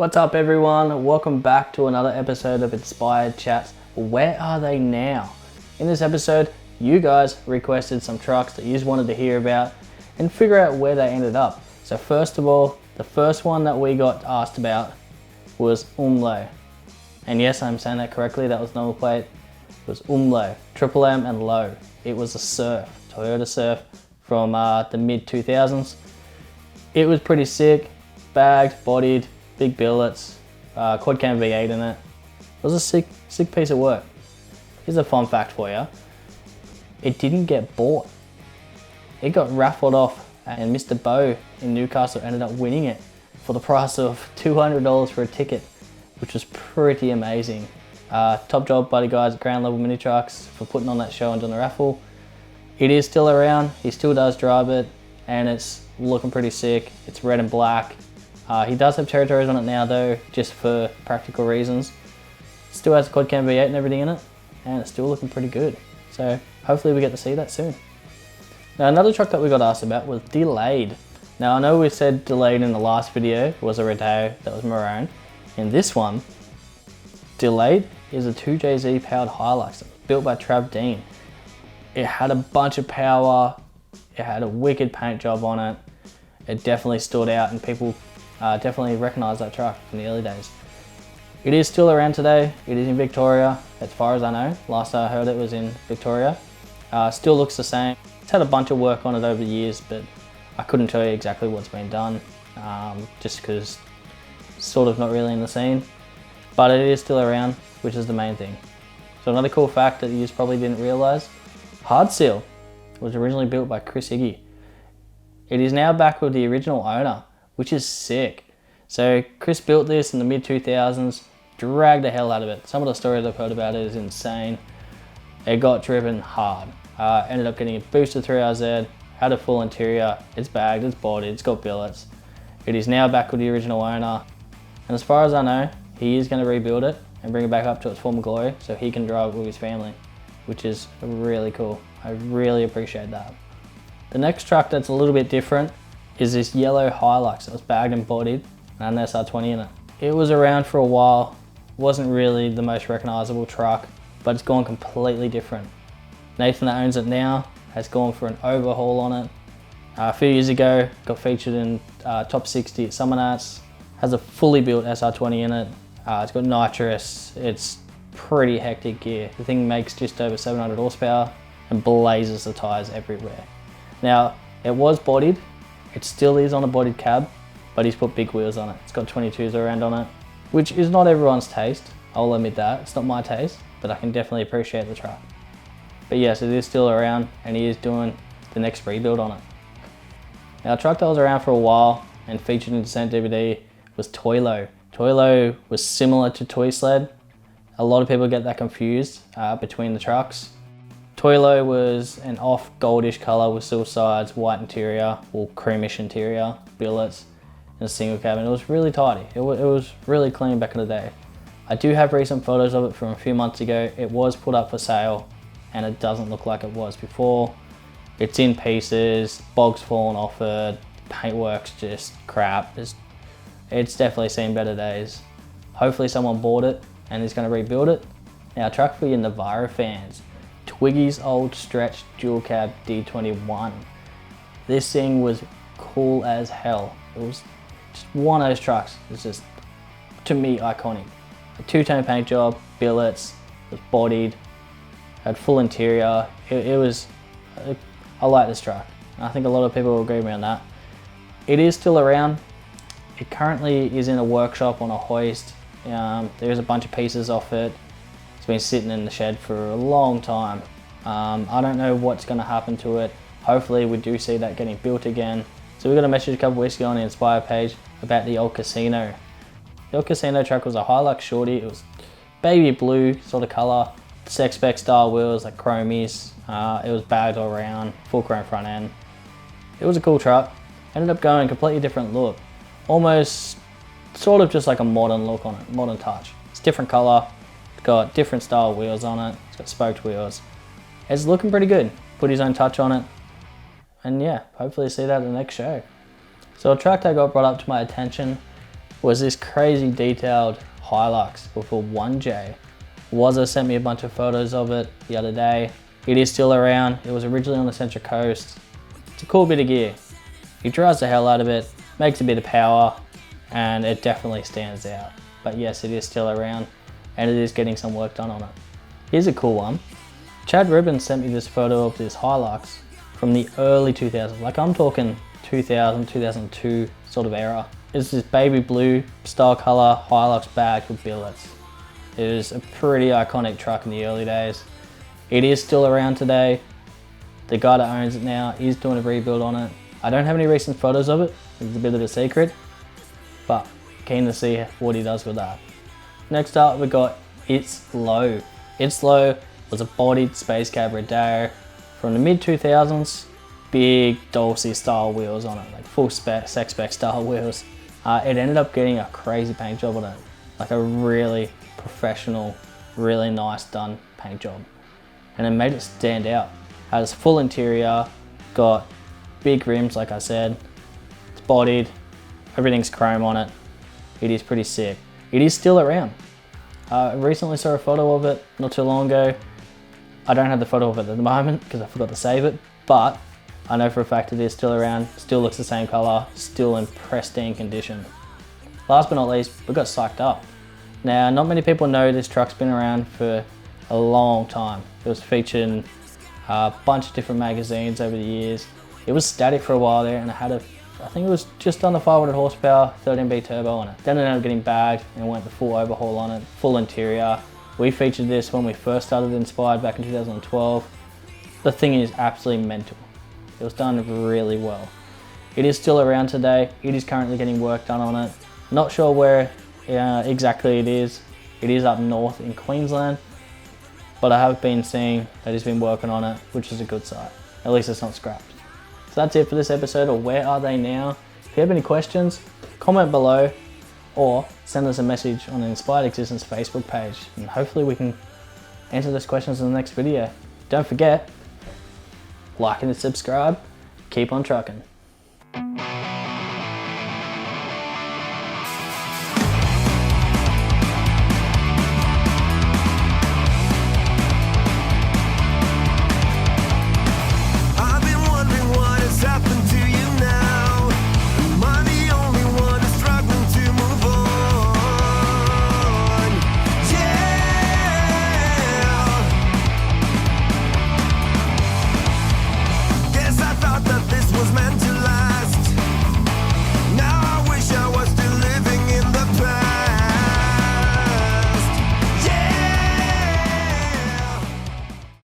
What's up everyone? Welcome back to another episode of Inspired Chats. Where are they now? In this episode, you guys requested some trucks that you just wanted to hear about and figure out where they ended up. So first of all, the first one that we got asked about was Umlo. And yes, I'm saying that correctly, that was number plate. It was Umlo, Triple M and Low. It was a Surf, Toyota Surf from the mid 2000s. It was pretty sick, bagged, bodied, big billets, quad cam V8 in it. It was a sick piece of work. Here's a fun fact for you. It didn't get bought. It got raffled off and Mr. Bo in Newcastle ended up winning it for the price of $200 for a ticket, which was pretty amazing. Top job by the guys at Ground Level Mini Trucks for putting on that show and doing the raffle. It is still around, he still does drive it, and it's looking pretty sick. It's red and black. He does have territories on it now though, just for practical reasons. Still has a quad cam V8 and everything in it, and it's still looking pretty good. So hopefully we get to see that soon. Now another truck that we got asked about was Delayed. Now I know we said Delayed in the last video was a Rodeo that was maroon. In this one, Delayed is a 2JZ powered Hilux built by Trav Dean. It had a bunch of power, it had a wicked paint job on it. It definitely stood out and people definitely recognised that truck from the early days. It is still around today. It is in Victoria, as far as I know. Last I heard it was in Victoria. Still looks the same. It's had a bunch of work on it over the years, but I couldn't tell you exactly what's been done, just because it's sort of not really in the scene. But it is still around, which is the main thing. So another cool fact that you just probably didn't realise, Hard Seal was originally built by Chris Iggy. It is now back with the original owner, which is sick. So Chris built this in the mid 2000s, dragged the hell out of it. Some of the stories I've heard about it is insane. It got driven hard. Ended up getting a boosted 3RZ, had a full interior, it's bagged, it's bodied, it's got billets. It is now back with the original owner. And as far as I know, he is going to rebuild it and bring it back up to its former glory so he can drive it with his family, which is really cool. I really appreciate that. The next truck that's a little bit different is this yellow Hilux that was bagged and bodied and an SR20 in it. It was around for a while, wasn't really the most recognisable truck, but it's gone completely different. Nathan that owns it now has gone for an overhaul on it. A few years ago, got featured in Top 60 at Summer Nights. Has a fully built SR20 in it. It's got nitrous, it's pretty hectic gear. The thing makes just over 700 horsepower and blazes the tyres everywhere. Now, it was bodied, it still is on a bodied cab, but he's put big wheels on it. It's got 22s around on it, which is not everyone's taste. I'll admit that, it's not my taste, but I can definitely appreciate the truck. But yes, it is still around and he is doing the next rebuild on it. Now, a truck that was around for a while and featured in Descent DVD was Toylo. Toylo was similar to Toy Sled. A lot of people get that confused between the trucks. Toylo was an off goldish colour with silver sides, white interior, or creamish interior, billets, and a single cabin. It was really tidy. It was really clean back in the day. I do have recent photos of it from a few months ago. It was put up for sale and it doesn't look like it was before. It's in pieces, bog's fallen off it, paintwork's just crap. It's definitely seen better days. Hopefully someone bought it and is going to rebuild it. Now, a truck for your Navara fans. Twiggy's old stretch dual cab D21. This thing was cool as hell. It was just one of those trucks. It's just, to me, iconic. A two-tone paint job, billets, it was bodied, had full interior. I like this truck. I think a lot of people will agree with me on that. It is still around. It currently is in a workshop on a hoist. There's a bunch of pieces off it. It's been sitting in the shed for a long time. I don't know what's going to happen to it. Hopefully we do see that getting built again. So we got a message a couple weeks ago on the Inspire page about the old Casino. The old Casino truck was a Hilux shorty. It was baby blue sort of colour, sex spec style wheels like chromies. It was bagged all around, full chrome front end. It was a cool truck. Ended up going a completely different look. Almost sort of just like a modern look on it, modern touch. It's different colour. It's got different style wheels on it. It's got spoked wheels. It's looking pretty good. Put his own touch on it. And yeah, hopefully see that at the next show. So a truck that got brought up to my attention was this crazy detailed Hilux with a 1J. Wazza sent me a bunch of photos of it the other day. It is still around. It was originally on the Central Coast. It's a cool bit of gear. He drives the hell out of it, makes a bit of power, and it definitely stands out. But yes, it is still around, and it is getting some work done on it. Here's a cool one. Chad Rubin sent me this photo of this Hilux from the early 2000s. Like I'm talking 2000, 2002 sort of era. It's this baby blue style color Hilux bagged with billets. It is a pretty iconic truck in the early days. It is still around today. The guy that owns it now is doing a rebuild on it. I don't have any recent photos of it. It's a bit of a secret, but keen to see what he does with that. Next up, we got It's Low. It's Low was a bodied space cab Rodeo from the mid 2000s. Big Dulce style wheels on it, like full spec style wheels. It ended up getting a crazy paint job on it, like a really professional, really nice done paint job. And it made it stand out. Has full interior, got big rims like I said, it's bodied, everything's chrome on it. It is pretty sick. It is still around. I recently saw a photo of it not too long ago. I don't have the photo of it at the moment because I forgot to save it, but I know for a fact it is still around, still looks the same color, still in pristine condition. Last but not least, we got Psyched Up. Now, not many people know this truck's been around for a long time. It was featured in a bunch of different magazines over the years. It was static for a while there, and it had I think it was just under 500 horsepower, 13B turbo on it. Then it ended up getting bagged and went the full overhaul on it, full interior. We featured this when we first started Inspired back in 2012. The thing is absolutely mental. It was done really well. It is still around today. It is currently getting work done on it. Not sure where exactly it is. It is up north in Queensland, but I have been seeing that he's been working on it, which is a good sign. At least it's not scrapped. So that's it for this episode of Where Are They Now? If you have any questions, comment below or send us a message on the Inspired Existence Facebook page, and hopefully we can answer those questions in the next video. Don't forget, like and subscribe, keep on trucking.